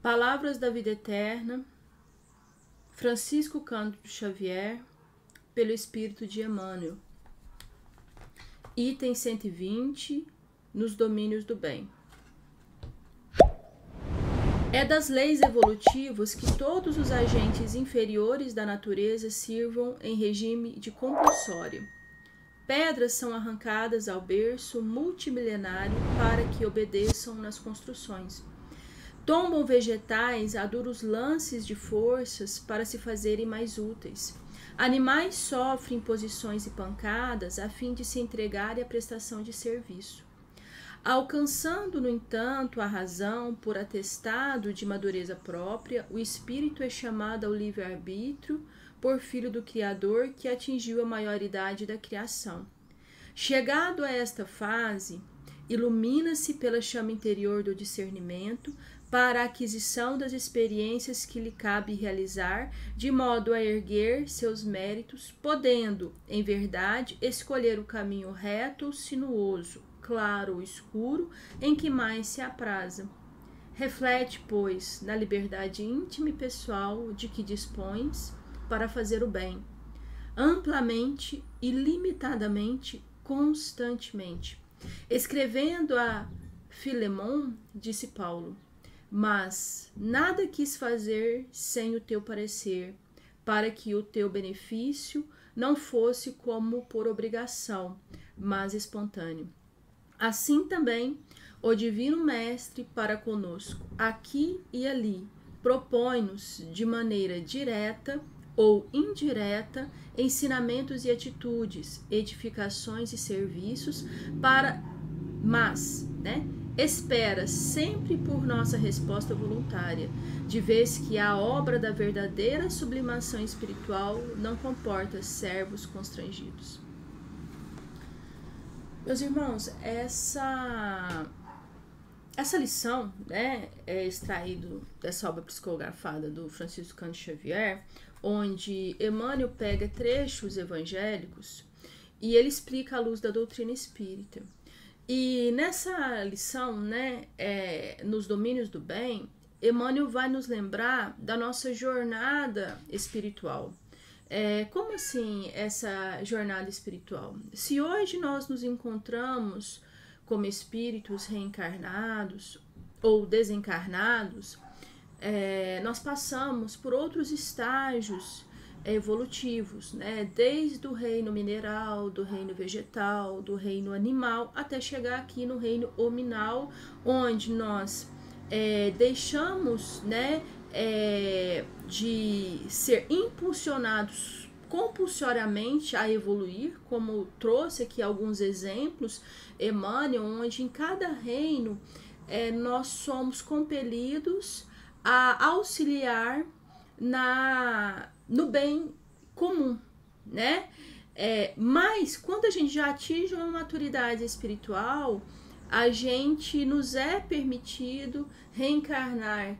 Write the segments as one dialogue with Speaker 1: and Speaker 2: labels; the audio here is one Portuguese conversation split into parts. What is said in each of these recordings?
Speaker 1: Palavras da Vida Eterna, Francisco Cândido Xavier, pelo Espírito de Emmanuel. Item 120, nos domínios do bem. É das leis evolutivas que todos os agentes inferiores da natureza sirvam em regime de compulsório. Pedras são arrancadas ao berço multimilenário para que obedeçam nas construções. Tombam vegetais a duros lances de forças para se fazerem mais úteis. Animais sofrem imposições e pancadas a fim de se entregarem à prestação de serviço. Alcançando, no entanto, a razão por atestado de madureza própria, o espírito é chamado ao livre-arbítrio por filho do Criador que atingiu a maioridade da criação. Chegado a esta fase, ilumina-se pela chama interior do discernimento para a aquisição das experiências que lhe cabe realizar, de modo a erguer seus méritos, podendo, em verdade, escolher o caminho reto ou sinuoso, claro ou escuro, em que mais se apraza. Reflete, pois, na liberdade íntima e pessoal de que dispões para fazer o bem, amplamente, ilimitadamente, constantemente. Escrevendo a Filemon, disse Paulo: mas nada quis fazer sem o teu parecer, para que o teu benefício não fosse como por obrigação, mas espontâneo. Assim também o Divino Mestre para conosco, aqui e ali, propõe-nos de maneira direta ou indireta ensinamentos e atitudes, edificações e serviços espera sempre por nossa resposta voluntária, de vez que a obra da verdadeira sublimação espiritual não comporta servos constrangidos. Meus irmãos, essa lição, é extraído dessa obra psicografada do Francisco Cândido Xavier, onde Emmanuel pega trechos evangélicos e ele explica à luz da doutrina espírita. E nessa lição, nos domínios do bem, Emmanuel vai nos lembrar da nossa jornada espiritual. Como assim essa jornada espiritual? Se hoje nós nos encontramos como espíritos reencarnados ou desencarnados, nós passamos por outros estágios evolutivos, desde o reino mineral, do reino vegetal, do reino animal, até chegar aqui no reino hominal, onde nós deixamos de ser impulsionados compulsoriamente a evoluir, como trouxe aqui alguns exemplos, Emmanuel, onde em cada reino nós somos compelidos a auxiliar no bem comum, mas quando a gente já atinge uma maturidade espiritual, a gente nos é permitido reencarnar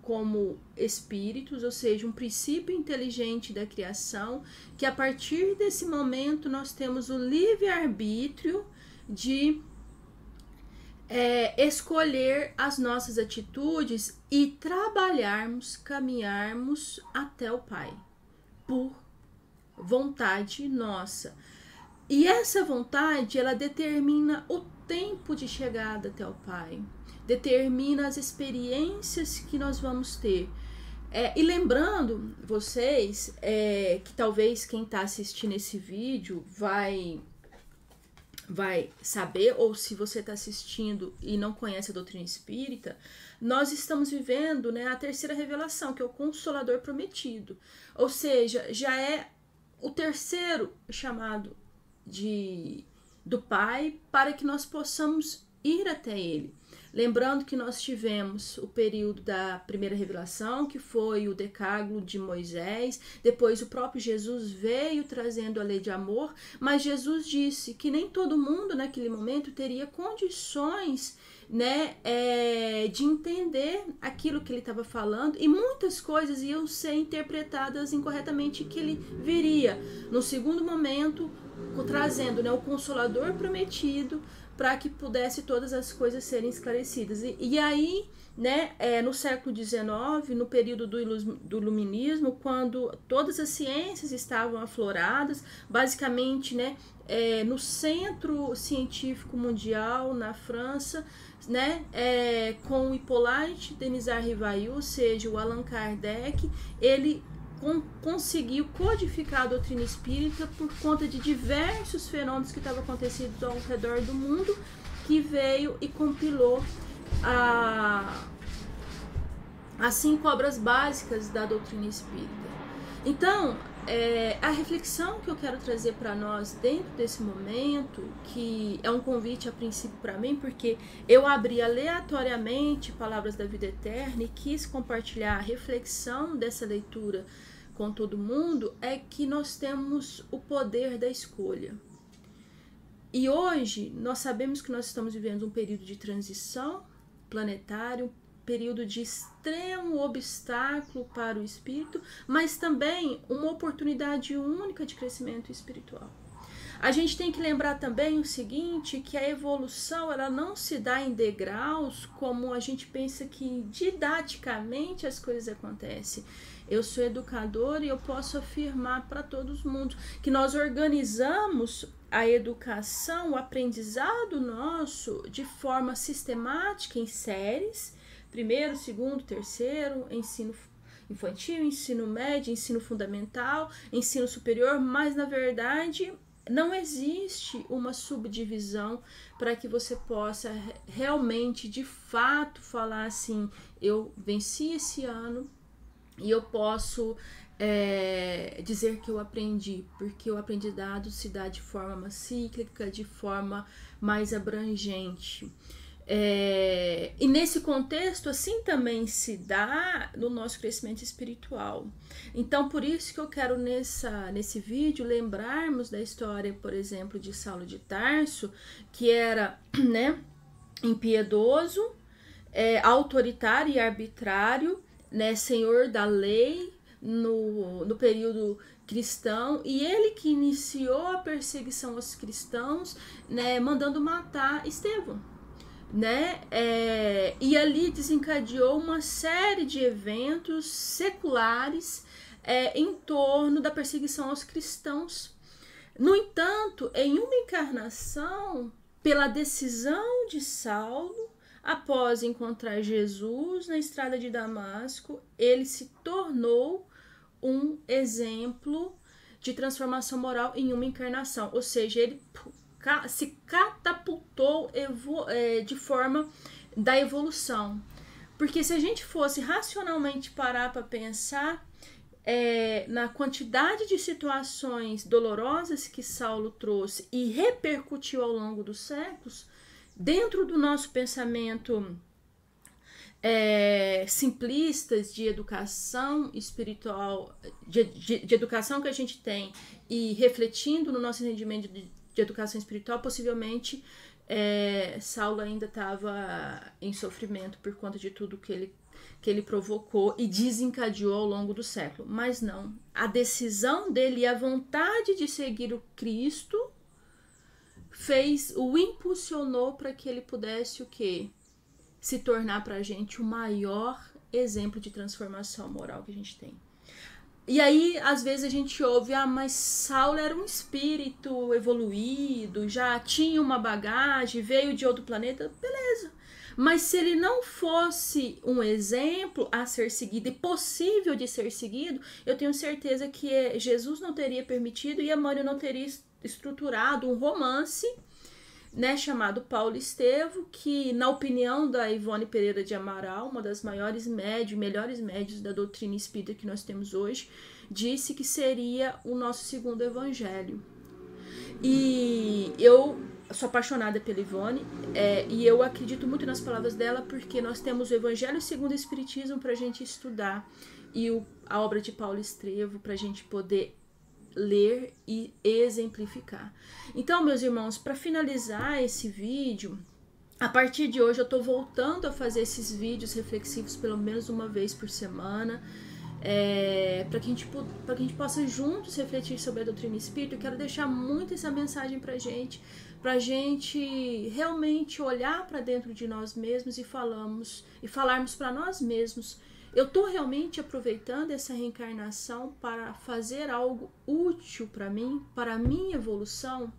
Speaker 1: como espíritos, ou seja, um princípio inteligente da criação, que a partir desse momento nós temos o livre-arbítrio de escolher as nossas atitudes e trabalharmos, caminharmos até o Pai, por vontade nossa. E essa vontade, ela determina o tempo de chegada até o Pai, determina as experiências que nós vamos ter. E lembrando vocês, que talvez quem está assistindo esse vídeo vai saber, ou se você está assistindo e não conhece a doutrina espírita, nós estamos vivendo a terceira revelação, que é o Consolador Prometido. Ou seja, já é o terceiro chamado do Pai para que nós possamos ir até Ele. Lembrando que nós tivemos o período da primeira revelação, que foi o decálogo de Moisés, depois o próprio Jesus veio trazendo a lei de amor, mas Jesus disse que nem todo mundo naquele momento teria condições de entender aquilo que ele estava falando, e muitas coisas iam ser interpretadas incorretamente, que ele viria no segundo momento trazendo o Consolador Prometido para que pudesse todas as coisas serem esclarecidas. E aí, né, no século XIX, no período do Iluminismo, quando todas as ciências estavam afloradas, basicamente, né, no centro científico mundial, na França, né, com o Hippolyte Denisard Rivail, ou seja, o Allan Kardec, ele conseguiu codificar a doutrina espírita por conta de diversos fenômenos que estavam acontecendo ao redor do mundo, que veio e compilou as 5 obras básicas da doutrina espírita. Então, a reflexão que eu quero trazer para nós dentro desse momento, que é um convite a princípio para mim, porque eu abri aleatoriamente Palavras da Vida Eterna e quis compartilhar a reflexão dessa leitura com todo mundo, é que nós temos o poder da escolha. E hoje nós sabemos que nós estamos vivendo um período de transição planetária, um período de extremo obstáculo para o espírito, mas também uma oportunidade única de crescimento espiritual. A gente tem que lembrar também o seguinte, que a evolução ela não se dá em degraus como a gente pensa que didaticamente as coisas acontecem. Eu sou educadora e eu posso afirmar para todos os mundos que nós organizamos a educação, o aprendizado nosso de forma sistemática em séries, 1º, 2º, 3º, ensino infantil, ensino médio, ensino fundamental, ensino superior, mas na verdade não existe uma subdivisão para que você possa realmente, de fato, falar assim, eu venci esse ano e eu posso dizer que eu aprendi, porque o aprendizado se dá de forma cíclica, de forma mais abrangente. E nesse contexto, assim também se dá no nosso crescimento espiritual. Então, por isso que eu quero nesse vídeo lembrarmos da história, por exemplo, de Saulo de Tarso, que era, né, impiedoso, autoritário e arbitrário, né, senhor da lei no período cristão, e ele que iniciou a perseguição aos cristãos, né, mandando matar Estevão. Né? E ali desencadeou uma série de eventos seculares em torno da perseguição aos cristãos. No entanto, em uma encarnação, pela decisão de Saulo, após encontrar Jesus na estrada de Damasco, ele se tornou um exemplo de transformação moral em uma encarnação, ou seja, ele se catapultou de forma da evolução. Porque se a gente fosse racionalmente parar para pensar na quantidade de situações dolorosas que Saulo trouxe e repercutiu ao longo dos séculos, dentro do nosso pensamento simplistas de educação espiritual, de educação que a gente tem, e refletindo no nosso entendimento de educação espiritual, possivelmente Saulo ainda estava em sofrimento por conta de tudo que ele provocou e desencadeou ao longo do século. Mas não, a decisão dele e a vontade de seguir o Cristo o impulsionou para que ele pudesse o quê? Se tornar para a gente o maior exemplo de transformação moral que a gente tem. E aí, às vezes a gente ouve, mas Saulo era um espírito evoluído, já tinha uma bagagem, veio de outro planeta, beleza. Mas se ele não fosse um exemplo a ser seguido e possível de ser seguido, eu tenho certeza que Jesus não teria permitido e Emmanuel não teria estruturado um romance, né, chamado Paulo Estevo, que, na opinião da Ivone Pereira de Amaral, uma das maiores melhores médios da doutrina espírita que nós temos hoje, disse que seria o nosso segundo evangelho. E eu sou apaixonada pela Ivone, e eu acredito muito nas palavras dela, porque nós temos o Evangelho segundo o Espiritismo para a gente estudar, e a obra de Paulo Estevo para a gente poder ler e exemplificar. Então, meus irmãos, para finalizar esse vídeo, a partir de hoje eu estou voltando a fazer esses vídeos reflexivos pelo menos uma vez por semana. para que a gente possa juntos refletir sobre a doutrina espírita. Eu quero deixar muito essa mensagem pra gente realmente olhar para dentro de nós mesmos e falarmos para nós mesmos: eu estou realmente aproveitando essa reencarnação para fazer algo útil para mim, para a minha evolução?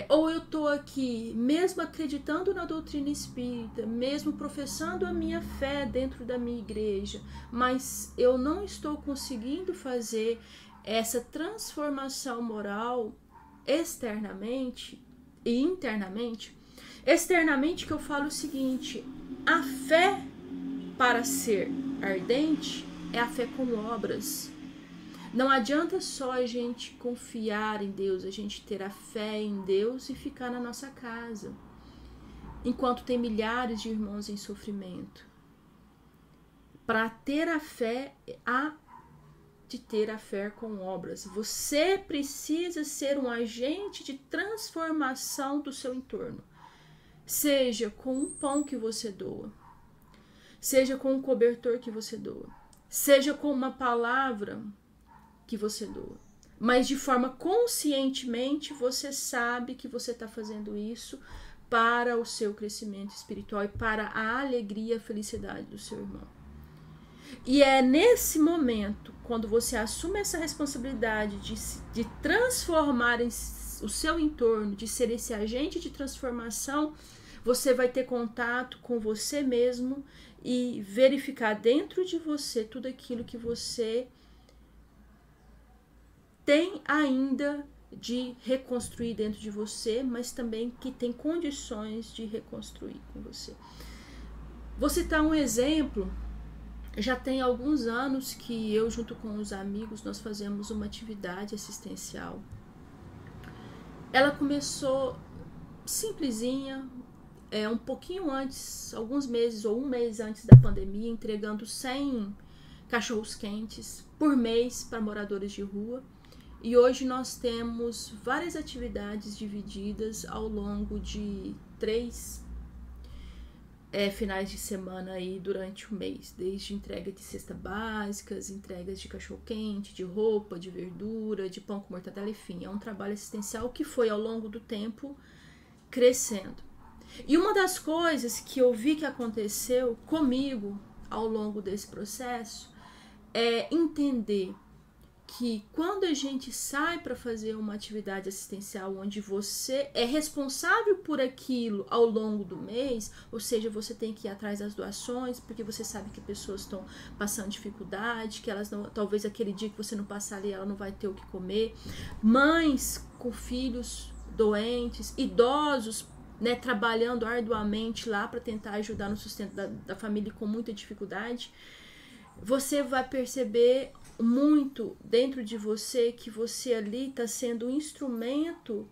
Speaker 1: Ou eu estou aqui, mesmo acreditando na doutrina espírita, mesmo professando a minha fé dentro da minha igreja, mas eu não estou conseguindo fazer essa transformação moral externamente e internamente? Externamente, que eu falo o seguinte: a fé, para ser ardente, é a fé com obras. Não adianta só a gente confiar em Deus, a gente ter a fé em Deus e ficar na nossa casa, enquanto tem milhares de irmãos em sofrimento. Para ter a fé, há de ter a fé com obras. Você precisa ser um agente de transformação do seu entorno. Seja com um pão que você doa, seja com um cobertor que você doa, seja com uma palavra que você doa, mas de forma conscientemente você sabe que você está fazendo isso para o seu crescimento espiritual e para a alegria e a felicidade do seu irmão. E é nesse momento, quando você assume essa responsabilidade de transformar o seu entorno, de ser esse agente de transformação, você vai ter contato com você mesmo e verificar dentro de você tudo aquilo que você tem ainda de reconstruir dentro de você, mas também que tem condições de reconstruir com você. Vou citar um exemplo. Já tem alguns anos que eu, junto com os amigos, nós fazemos uma atividade assistencial. Ela começou simplesinha, um pouquinho antes, alguns meses ou um mês antes da pandemia, entregando 100 cachorros quentes por mês para moradores de rua. E hoje nós temos várias atividades divididas ao longo de 3 finais de semana aí durante o mês, desde entrega de cesta básicas, entregas de cachorro-quente, de roupa, de verdura, de pão com mortadela, enfim, é um trabalho assistencial que foi ao longo do tempo crescendo. E uma das coisas que eu vi que aconteceu comigo ao longo desse processo é entender que quando a gente sai para fazer uma atividade assistencial onde você é responsável por aquilo ao longo do mês, ou seja, você tem que ir atrás das doações, porque você sabe que pessoas estão passando dificuldade, que elas não, talvez aquele dia que você não passar ali, ela não vai ter o que comer, mães com filhos doentes, idosos, né, trabalhando arduamente lá para tentar ajudar no sustento da família com muita dificuldade, você vai perceber muito dentro de você que você ali está sendo um instrumento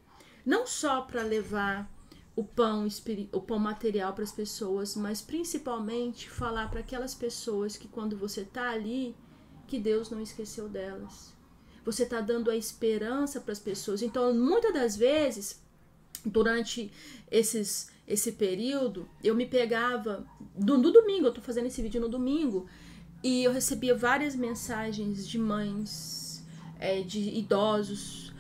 Speaker 1: não só para levar o pão material para as pessoas, mas principalmente falar para aquelas pessoas que quando você está ali, que Deus não esqueceu delas. Você está dando a esperança para as pessoas. Então, muitas das vezes, durante esse período, eu me pegava no domingo, eu estou fazendo esse vídeo no domingo, e eu recebia várias mensagens de mães, de idosos,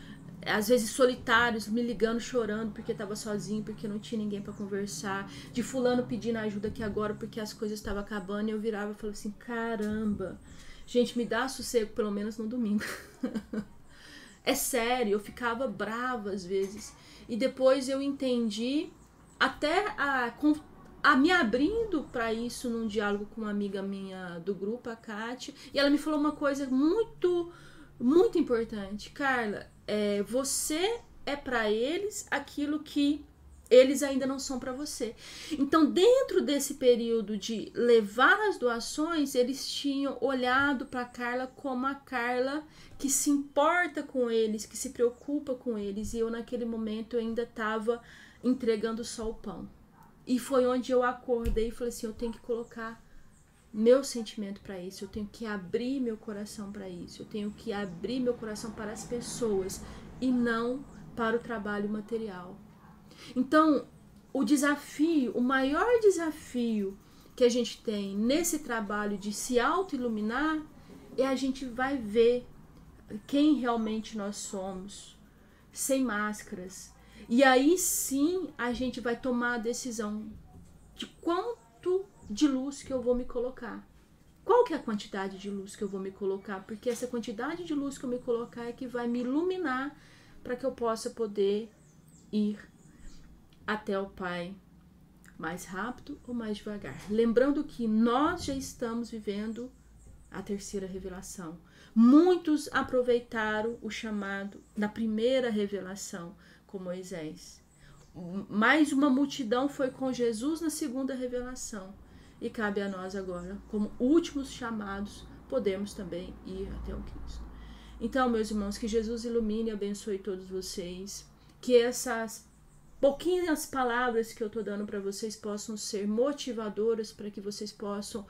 Speaker 1: às vezes solitários, me ligando, chorando porque estava sozinho, porque não tinha ninguém para conversar, de fulano pedindo ajuda aqui agora porque as coisas estavam acabando, e eu virava e falava assim, caramba, gente, me dá sossego pelo menos no domingo. É sério, eu ficava brava às vezes. E depois eu entendi, até me abrindo para isso num diálogo com uma amiga minha do grupo, a Kátia, e ela me falou uma coisa muito, muito importante. Carla, você é para eles aquilo que eles ainda não são para você. Então, dentro desse período de levar as doações, eles tinham olhado para a Carla como a Carla que se importa com eles, que se preocupa com eles, e eu naquele momento eu ainda estava entregando só o pão. E foi onde eu acordei e falei assim, eu tenho que colocar meu sentimento para isso, eu tenho que abrir meu coração para isso, eu tenho que abrir meu coração para as pessoas e não para o trabalho material. Então, o maior desafio que a gente tem nesse trabalho de se auto-iluminar, a gente vai ver quem realmente nós somos, sem máscaras. E aí sim a gente vai tomar a decisão de quanto de luz que eu vou me colocar. Qual que é a quantidade de luz que eu vou me colocar? Porque essa quantidade de luz que eu me colocar é que vai me iluminar para que eu possa poder ir até o Pai mais rápido ou mais devagar. Lembrando que nós já estamos vivendo a terceira revelação. Muitos aproveitaram o chamado na primeira revelação com Moisés. Mais uma multidão foi com Jesus na segunda revelação. E cabe a nós agora, como últimos chamados, podemos também ir até o Cristo. Então, meus irmãos, que Jesus ilumine e abençoe todos vocês. Que essas pouquinhas palavras que eu estou dando para vocês possam ser motivadoras para que vocês possam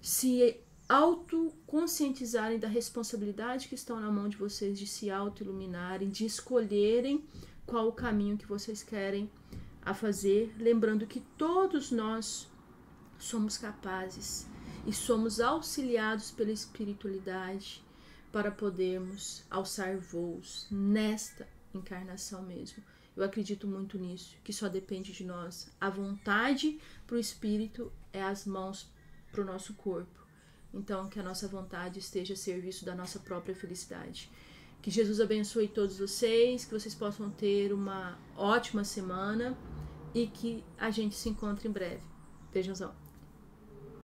Speaker 1: se autoconscientizarem da responsabilidade que estão na mão de vocês de se auto-iluminarem, de escolherem qual o caminho que vocês querem a fazer, lembrando que todos nós somos capazes e somos auxiliados pela espiritualidade para podermos alçar voos nesta encarnação mesmo. Eu acredito muito nisso, que só depende de nós. A vontade para o espírito é as mãos para o nosso corpo. Então, que a nossa vontade esteja a serviço da nossa própria felicidade. Que Jesus abençoe todos vocês, que vocês possam ter uma ótima semana e que a gente se encontre em breve. Beijãozão.